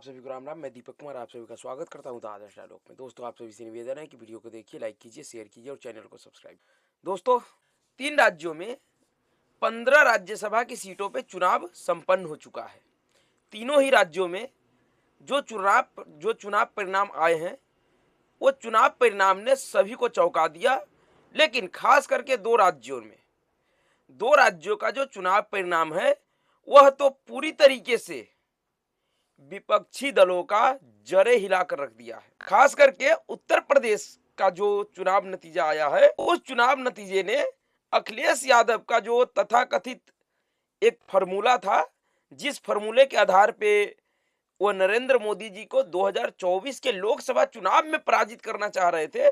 आप सभी को राम राम। मैं दीपक कुमार आप सभी का स्वागत करता हूं द आदर्श डायलॉग में। दोस्तों, आप सभी से निवेदन है कि वीडियो को देखिए, लाइक कीजिए, शेयर कीजिए और चैनल को सब्सक्राइब। दोस्तों, 3 राज्यों में 15 राज्यसभा की सीटों पे चुनाव संपन्न हो चुका है। तीनों ही राज्यों में जो चुनाव परिणाम आए हैं, वो चुनाव परिणाम ने सभी को चौंका दिया। लेकिन खास करके दो राज्यों का जो चुनाव परिणाम है, वह तो पूरी तरीके से विपक्षी दलों का जड़ें हिलाकर रख दिया है। खास करके उत्तर प्रदेश का जो चुनाव नतीजा आया है, उस चुनाव नतीजे ने अखिलेश यादव का जो तथाकथित एक फॉर्मूला था, जिस फॉर्मूले के आधार पे वो नरेंद्र मोदी जी को 2024 के लोकसभा चुनाव में पराजित करना चाह रहे थे,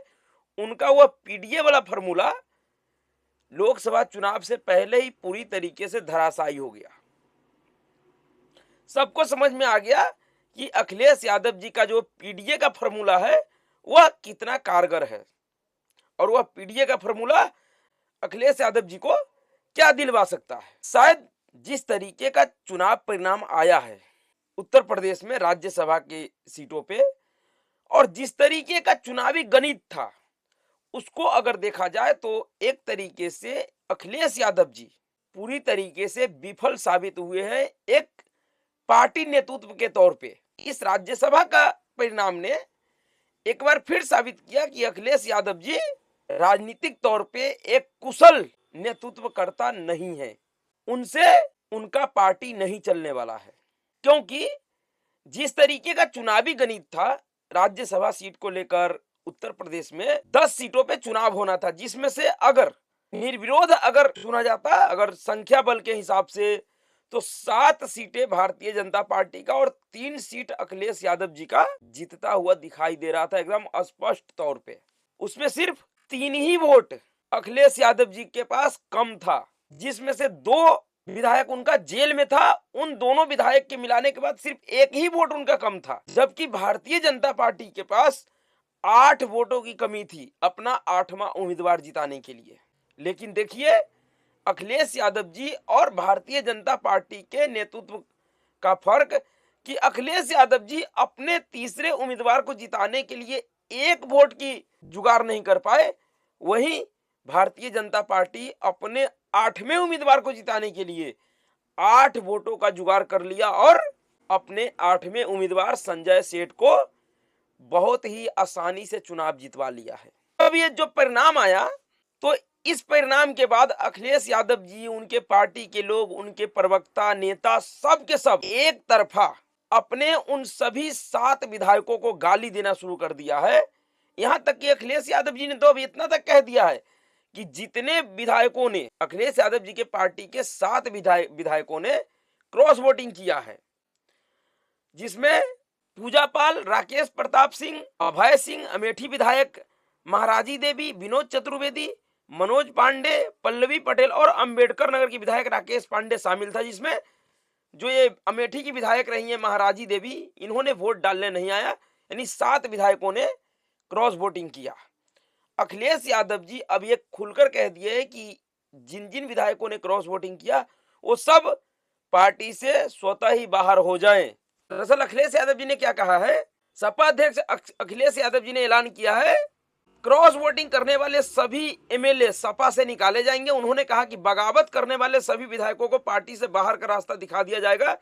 उनका वह पीडीए वाला फॉर्मूला लोकसभा चुनाव से पहले ही पूरी तरीके से धराशायी हो गया। सबको समझ में आ गया कि अखिलेश यादव जी का जो पीडीए का फॉर्मूला है, वह कितना कारगर है और वह पीडीए का फॉर्मूला अखिलेश यादव जी को क्या दिलवा सकता है। शायद जिस तरीके का चुनाव परिणाम आया है उत्तर प्रदेश में राज्यसभा की सीटों पे, और जिस तरीके का चुनावी गणित था, उसको अगर देखा जाए तो एक तरीके से अखिलेश यादव जी पूरी तरीके से विफल साबित हुए हैं। एक पार्टी नेतृत्व के तौर पे इस राज्यसभा का परिणाम ने एक बार फिर साबित किया कि अखिलेश यादव जी राजनीतिक तौर पे एक कुशल नेतृत्वकर्ता नहीं है। उनसे उनका पार्टी नहीं चलने वाला है, क्योंकि जिस तरीके का चुनावी गणित था राज्यसभा सीट को लेकर, उत्तर प्रदेश में 10 सीटों पे चुनाव होना था, जिसमें से अगर निर्विरोध अगर चुना जाता, अगर संख्या बल के हिसाब से, तो 7 सीटें भारतीय जनता पार्टी का और 3 सीट अखिलेश यादव जी का जीतता हुआ दिखाई दे रहा था एकदम स्पष्ट तौर पे। उसमें सिर्फ 3 ही वोट अखिलेश यादव जी के पास कम था, जिसमें से 2 विधायक उनका जेल में था। उन दोनों विधायक के मिलाने के बाद सिर्फ 1 ही वोट उनका कम था, जबकि भारतीय जनता पार्टी के पास 8 वोटों की कमी थी अपना 8वां उम्मीदवार जिताने के लिए। लेकिन देखिए, अखिलेश यादव जी और भारतीय जनता पार्टी के नेतृत्व का फर्क कि अखिलेश यादव जी अपने तीसरे उम्मीदवार को जिताने के लिए 1 वोट की जुगाड़ नहीं कर पाए, वहीं भारतीय जनता पार्टी अपने 8वें उम्मीदवार को जिताने के लिए 8 वोटों का जुगाड़ कर लिया और अपने 8वें उम्मीदवार संजय सेठ को बहुत ही आसानी से चुनाव जितवा लिया है। अब ये जो परिणाम आया, तो इस परिणाम के बाद अखिलेश यादव जी, उनके पार्टी के लोग, उनके प्रवक्ता, नेता, सब के सब एक तरफा अपने उन सभी 7 विधायकों को गाली देना शुरू कर दिया है। यहां तक कि अखिलेश यादव जी ने तो अब इतना तक कह दिया है कि जितने विधायकों ने, अखिलेश यादव जी के पार्टी के 7 विधायकों ने क्रॉस वोटिंग किया है, जिसमें पूजा पाल, राकेश प्रताप सिंह, अभय सिंह, अमेठी विधायक महाराजी देवी, विनोद चतुर्वेदी, मनोज पांडे, पल्लवी पटेल और अंबेडकर नगर की विधायक राकेश पांडे शामिल था। जिसमें जो ये अमेठी की विधायक रही है महाराजी देवी, इन्होंने वोट डालने नहीं आया, यानी 7 विधायकों ने क्रॉस वोटिंग किया। अखिलेश यादव जी अब ये खुलकर कह दिए है कि जिन जिन विधायकों ने क्रॉस वोटिंग किया, वो सब पार्टी से स्वतः ही बाहर हो जाएं। दरअसल अखिलेश यादव जी ने क्या कहा है, सपा अध्यक्ष अखिलेश यादव जी ने ऐलान किया है क्रॉस वोटिंग करने वाले सभी एमएलए सपा से निकाले जाएंगे। उन्होंने कहा कि बगावत करने वाले सभी विधायकों को पार्टी से बाहर का रास्ता दिखा दिया जाएगा।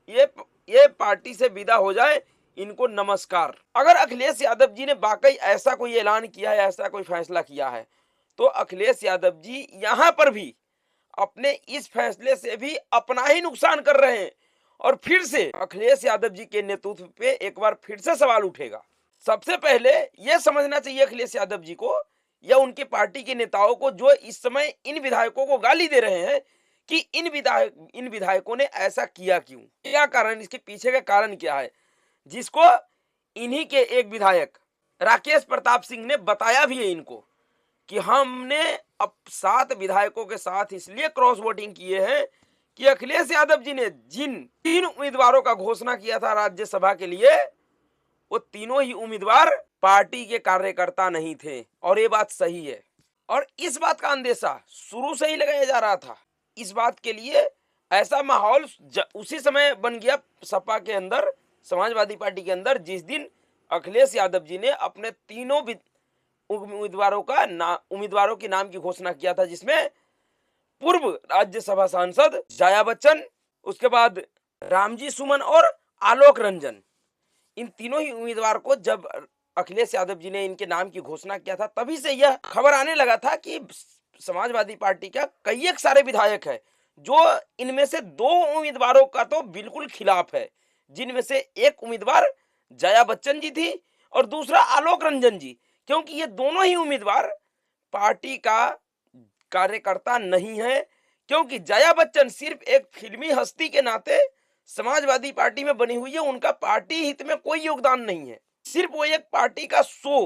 ये पार्टी से विदा हो जाए, इनको नमस्कार। अगर अखिलेश यादव जी ने वाकई ऐसा कोई ऐलान किया है, ऐसा कोई फैसला किया है, तो अखिलेश यादव जी यहां पर भी अपने इस फैसले से भी अपना ही नुकसान कर रहे हैं और फिर से अखिलेश यादव जी के नेतृत्व पे एक बार फिर से सवाल उठेगा। सबसे पहले यह समझना चाहिए अखिलेश यादव जी को या उनके पार्टी के नेताओं को, जो इस समय इन विधायकों को गाली दे रहे हैं, कि इन विधायकों ने ऐसा किया क्यों, क्या कारण, इसके पीछे का कारण क्या है, जिसको इन्हीं के एक विधायक राकेश प्रताप सिंह ने बताया भी है इनको कि हमने अब 7 विधायकों के साथ इसलिए क्रॉस वोटिंग किए हैं कि अखिलेश यादव जी ने जिन 3 उम्मीदवारों का घोषणा किया था राज्यसभा के लिए, वो तीनों ही उम्मीदवार पार्टी के कार्यकर्ता नहीं थे। और ये बात सही है, और इस बात का अंदेशा शुरू से ही लगाया जा रहा था। इस बात के लिए ऐसा माहौल उसी समय बन गया सपा के अंदर, समाजवादी पार्टी के अंदर जिस दिन अखिलेश यादव जी ने अपने तीनों उम्मीदवारों के नाम की घोषणा किया था, जिसमें पूर्व राज्यसभा सांसद जया बच्चन, उसके बाद रामजी सुमन और आलोक रंजन, इन तीनों ही उम्मीदवार को जब अखिलेश यादव जी ने इनके नाम की घोषणा किया था, तभी से यह खबर आने लगा था कि समाजवादी पार्टी का कई एक सारे विधायक है जो इनमें से दो उम्मीदवारों का तो बिल्कुल खिलाफ है, जिनमें से एक उम्मीदवार जया बच्चन जी थी और दूसरा आलोक रंजन जी, क्योंकि ये दोनों ही उम्मीदवार पार्टी का कार्यकर्ता नहीं है, क्योंकि जया बच्चन सिर्फ एक फिल्मी हस्ती के नाते समाजवादी पार्टी में बनी हुई है, उनका पार्टी हित में कोई योगदान नहीं है, सिर्फ वो एक पार्टी का शो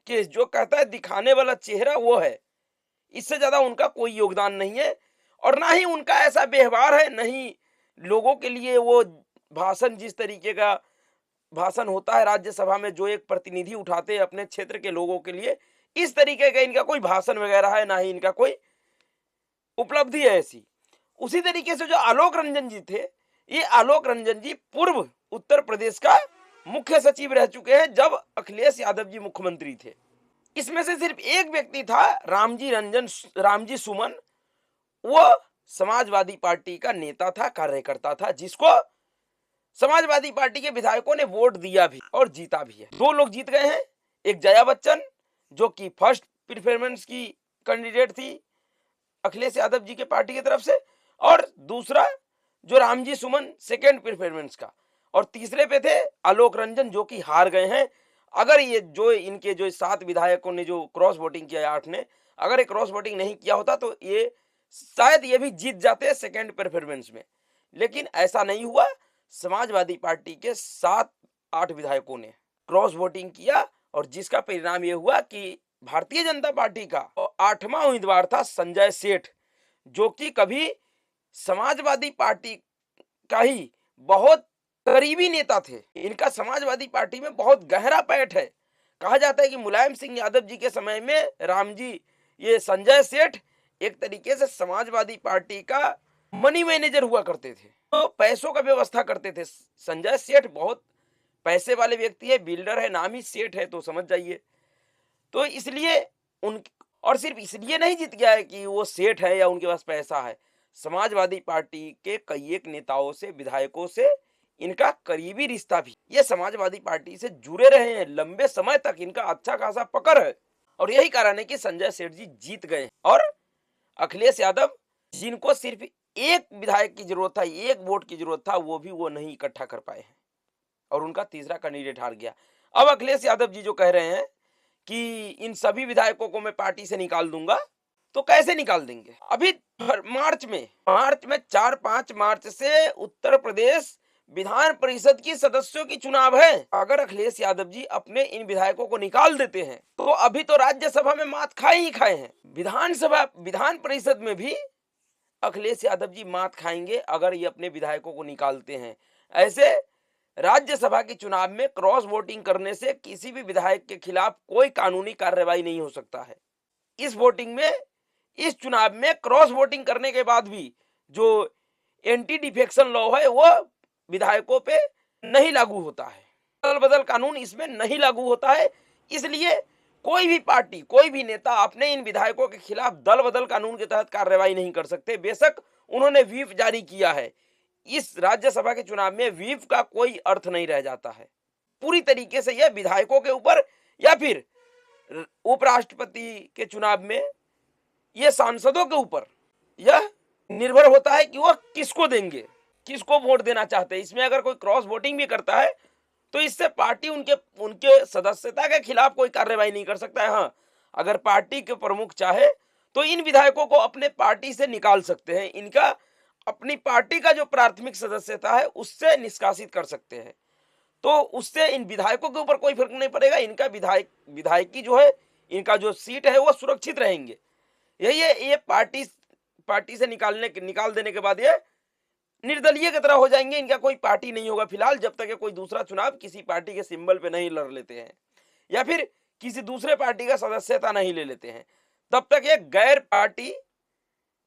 के जो कहता है दिखाने वाला चेहरा वो है, इससे ज्यादा उनका कोई योगदान नहीं है। और ना ही उनका ऐसा व्यवहार है, नहीं लोगों के लिए वो भाषण, जिस तरीके का भाषण होता है राज्यसभा में जो एक प्रतिनिधि उठाते हैं अपने क्षेत्र के लोगों के लिए, इस तरीके का इनका कोई भाषण वगैरह है, ना ही इनका कोई उपलब्धि है ऐसी। उसी तरीके से जो आलोक रंजन जी थे, ये आलोक रंजन जी पूर्व उत्तर प्रदेश का मुख्य सचिव रह चुके हैं जब अखिलेश यादव जी मुख्यमंत्री थे। इसमें से सिर्फ एक व्यक्ति था रामजी सुमन, वो समाजवादी पार्टी का नेता था, कार्यकर्ता था, जिसको समाजवादी पार्टी के विधायकों ने वोट दिया भी और जीता भी है। दो लोग जीत गए हैं, एक जया बच्चन जो कि फर्स्ट प्रेफरेंस की कैंडिडेट थी अखिलेश यादव जी के पार्टी की तरफ से, और दूसरा जो रामजी सुमन सेकेंड प्रेफरेंस का, और तीसरे पे थे आलोक रंजन जो कि हार गए हैं। अगर ये जो इनके जो 7 विधायकों ने जो क्रॉस वोटिंग किया, 8 ने, अगर ये क्रॉस वोटिंग नहीं किया होता तो ये शायद ये भी जीत जाते सेकेंड प्रेफरेंस में, लेकिन ऐसा नहीं हुआ। समाजवादी पार्टी के 7-8 विधायकों ने क्रॉस वोटिंग किया और जिसका परिणाम ये हुआ कि भारतीय जनता पार्टी का 8वां उम्मीदवार था संजय सेठ, जो कि कभी समाजवादी पार्टी का ही बहुत करीबी नेता थे। इनका समाजवादी पार्टी में बहुत गहरा पैठ है। कहा जाता है कि मुलायम सिंह यादव जी के समय में ये संजय सेठ एक तरीके से समाजवादी पार्टी का मनी मैनेजर हुआ करते थे, तो पैसों का व्यवस्था करते थे। संजय सेठ बहुत पैसे वाले व्यक्ति है, बिल्डर है, नाम ही सेठ है, तो समझ जाइए। तो इसलिए उन और सिर्फ इसलिए नहीं जीत गया है कि वो सेठ है या उनके पास पैसा है, समाजवादी पार्टी के कई एक नेताओं से, विधायकों से इनका करीबी रिश्ता भी, ये समाजवादी पार्टी से जुड़े रहे हैं, लंबे समय तक इनका अच्छा खासा पकड़ है, और यही कारण है कि संजय सेठ जी जीत गए। और अखिलेश यादव, जिनको सिर्फ एक विधायक की जरूरत था, एक वोट की जरूरत था, वो भी वो नहीं इकट्ठा कर पाए हैं और उनका तीसरा कैंडिडेट हार गया। अब अखिलेश यादव जी जो कह रहे हैं कि इन सभी विधायकों को मैं पार्टी से निकाल दूंगा, तो कैसे निकाल देंगे? अभी मार्च में 4-5 मार्च से उत्तर प्रदेश विधान परिषद की सदस्यों की चुनाव है। अगर अखिलेश यादव जी अपने इन विधायकों को निकाल देते हैं तो अभी तो राज्यसभा में मात खाए ही खाए हैं, विधान परिषद में भी अखिलेश यादव जी मात खाएंगे अगर ये अपने विधायकों को निकालते हैं। ऐसे राज्यसभा के चुनाव में क्रॉस वोटिंग करने से किसी भी विधायक के खिलाफ कोई कानूनी कार्रवाई नहीं हो सकता है। इस चुनाव में क्रॉस वोटिंग करने के बाद भी जो एंटी डिफेक्शन लॉ है वो विधायकों पे नहीं लागू होता है, दल बदल कानून इसमें नहीं लागू होता है। इसलिए कोई भी पार्टी, कोई भी नेता अपने इन विधायकों के खिलाफ दल बदल कानून के तहत कार्रवाई नहीं कर सकते। बेशक उन्होंने व्हीप जारी किया है, इस राज्यसभा के चुनाव में व्हीप का कोई अर्थ नहीं रह जाता है। पूरी तरीके से यह विधायकों के ऊपर या फिर उपराष्ट्रपति के चुनाव में यह सांसदों के ऊपर यह निर्भर होता है कि वह किसको देंगे, किसको वोट देना चाहते हैं। इसमें अगर कोई क्रॉस वोटिंग भी करता है तो इससे पार्टी उनके सदस्यता के खिलाफ कोई कार्रवाई नहीं कर सकता है। हाँ, अगर पार्टी के प्रमुख चाहे तो इन विधायकों को अपने पार्टी से निकाल सकते हैं, इनका अपनी पार्टी का जो प्राथमिक सदस्यता है उससे निष्कासित कर सकते हैं, तो उससे इन विधायकों के ऊपर कोई फर्क नहीं पड़ेगा। इनका विधायकी जो है, इनका जो सीट है वो सुरक्षित रहेंगे। यही है, ये पार्टी से निकाल देने के बाद ये निर्दलीय की तरह हो जाएंगे, इनका कोई पार्टी नहीं होगा फिलहाल, जब तक ये कोई दूसरा चुनाव किसी पार्टी के सिंबल पे नहीं लड़ लेते हैं या फिर किसी दूसरे पार्टी का सदस्यता नहीं ले लेते हैं, तब तक ये गैर पार्टी,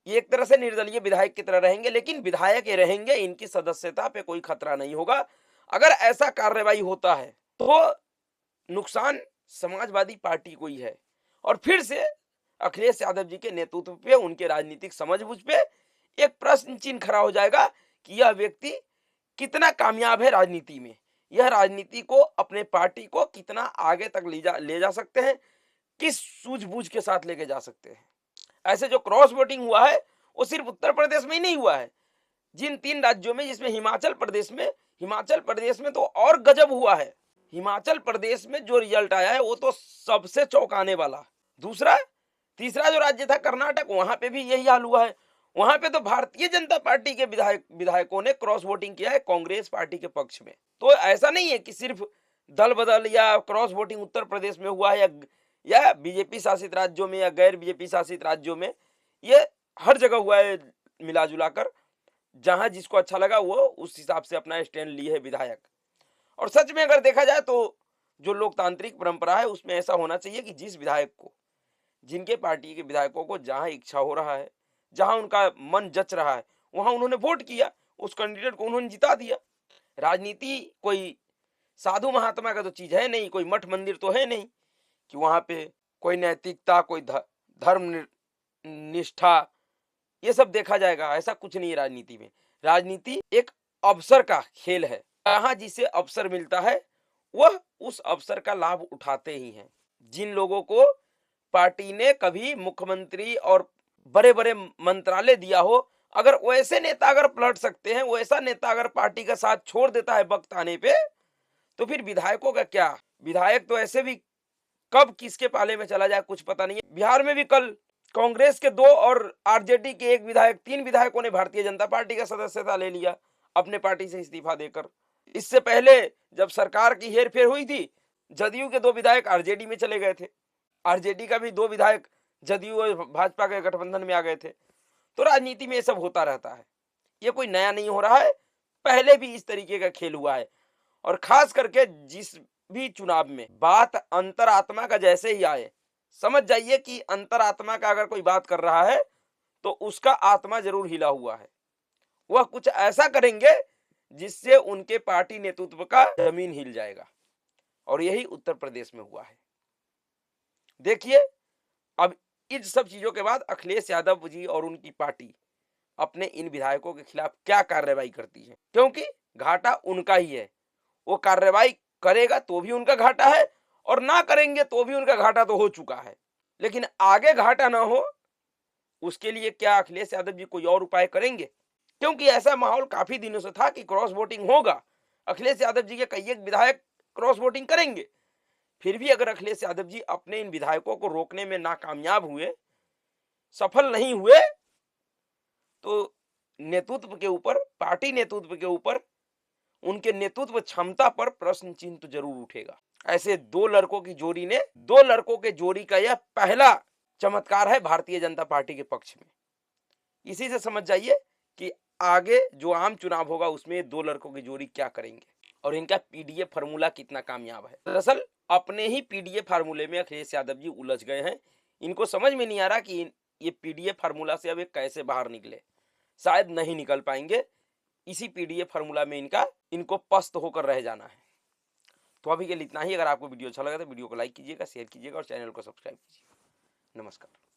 ये एक तरह से निर्दलीय विधायक की तरह रहेंगे, लेकिन विधायक ये रहेंगे, इनकी सदस्यता पे कोई खतरा नहीं होगा। अगर ऐसा कार्रवाई होता है तो नुकसान समाजवादी पार्टी को ही है और फिर से अखिलेश यादव जी के नेतृत्व पे, उनके राजनीतिक समझबूझ पे एक प्रश्न चिन्ह खड़ा हो जाएगा कि यह व्यक्ति कितना कामयाब है राजनीति में, यह राजनीति को, अपने पार्टी को कितना आगे तक ले जा सकते हैं, किस सूझबूझ के साथ लेके जा सकते हैं। ऐसे जो क्रॉस वोटिंग हुआ है वो सिर्फ उत्तर प्रदेश में ही नहीं हुआ है, जिन 3 राज्यों में, जिसमें हिमाचल प्रदेश में तो और गजब हुआ है। हिमाचल प्रदेश में जो रिजल्ट आया है वो तो सबसे चौंकाने वाला। दूसरा, तीसरा जो राज्य था कर्नाटक, वहां पे भी यही हाल हुआ है। वहां पे तो भारतीय जनता पार्टी के विधायकों ने क्रॉस वोटिंग किया है कांग्रेस पार्टी के पक्ष में। तो ऐसा नहीं है कि सिर्फ दल बदल या क्रॉस वोटिंग उत्तर प्रदेश में हुआ है या बीजेपी शासित राज्यों में या गैर बीजेपी शासित राज्यों में, ये हर जगह हुआ है मिला जुला कर। जहां जिसको अच्छा लगा वो उस हिसाब से अपना स्टैंड लिए है विधायक। और सच में अगर देखा जाए तो जो लोकतांत्रिक परंपरा है उसमें ऐसा होना चाहिए कि जिस विधायक को, जिनके पार्टी के विधायकों को जहां इच्छा हो रहा है, जहां उनका मन जच रहा है, वहां उन्होंने वोट किया, उस कैंडिडेट को उन्होंने जिता दिया। राजनीति कोई साधु महात्मा का तो चीज है नहीं, कोई मठ मंदिर तो है नहीं कि वहां पे कोई नैतिकता, कोई धर्म निष्ठा ये सब देखा जाएगा। ऐसा कुछ नहीं है राजनीति में। राजनीति एक अवसर का खेल है। जहां जिसे अवसर मिलता है वह उस अवसर का लाभ उठाते ही हैं। जिन लोगों को पार्टी ने कभी मुख्यमंत्री और बड़े बड़े मंत्रालय दिया हो, अगर वैसे नेता अगर पलट सकते हैं, वैसा नेता अगर पार्टी का साथ छोड़ देता है वक्त आने पे, तो फिर विधायकों का क्या? विधायक तो ऐसे भी कब किसके पाले में चला जाए कुछ पता नहीं है। बिहार में भी कल कांग्रेस के 2 और आरजेडी के 1 विधायक, 3 विधायकों ने भारतीय जनता पार्टी का सदस्यता ले लिया अपने पार्टी से इस्तीफा देकर। इससे पहले जब सरकार की हेरफेर हुई थी, जदयू के 2 विधायक आरजेडी में चले गए थे, आरजेडी का भी 2 विधायक जदयू और भाजपा के गठबंधन में आ गए थे। तो राजनीति में ये सब होता रहता है, ये कोई नया नहीं हो रहा है, पहले भी इस तरीके का खेल हुआ है। और खास करके जिस भी चुनाव में बात अंतरात्मा का जैसे ही आए, समझ जाइए कि अंतरात्मा का अगर कोई बात कर रहा है तो उसका आत्मा जरूर हिला हुआ है। वह कुछ ऐसा करेंगे जिससे उनके पार्टी नेतृत्व का जमीन हिल जाएगा, और यही उत्तर प्रदेश में हुआ है। देखिए अब इन सब चीजों के बाद अखिलेश यादव जी और उनकी पार्टी अपने इन विधायकों के खिलाफ क्या कार्रवाई करती है, क्योंकि घाटा उनका ही है। वो कार्रवाई करेगा तो भी उनका घाटा है और ना करेंगे तो भी उनका घाटा तो हो चुका है। लेकिन आगे घाटा ना हो उसके लिए क्या अखिलेश यादव जी कोई और उपाय करेंगे? क्योंकि ऐसा माहौल काफी दिनों से था कि क्रॉस वोटिंग होगा, अखिलेश यादव जी के कई एक विधायक क्रॉस वोटिंग करेंगे। फिर भी अगर अखिलेश यादव जी अपने इन विधायकों को रोकने में नाकामयाब हुए, सफल नहीं हुए, तो नेतृत्व के ऊपर, पार्टी नेतृत्व के ऊपर, उनके नेतृत्व क्षमता पर प्रश्न चिन्ह तो जरूर उठेगा। ऐसे 2 लड़कों की जोड़ी ने, 2 लड़कों के जोड़ी का यह पहला चमत्कार है भारतीय जनता पार्टी के पक्ष में। इसी से समझ जाइए कि आगे जो आम चुनाव होगा उसमें 2 लड़कों की जोड़ी क्या करेंगे और इनका पीडीए फार्मूला कितना कामयाब है। दरअसल अपने ही पीडीए फार्मूले में अखिलेश यादव जी उलझ गए हैं। इनको समझ में नहीं आ रहा कि ये पीडीए फार्मूला से अब ये कैसे बाहर निकले। शायद नहीं निकल पाएंगे। इसी पीडीए फार्मूला में इनको पस्त होकर रह जाना है। तो अभी के लिए इतना ही। अगर आपको वीडियो अच्छा लगा तो वीडियो को लाइक कीजिएगा, शेयर कीजिएगा और चैनल को सब्सक्राइब कीजिएगा। नमस्कार।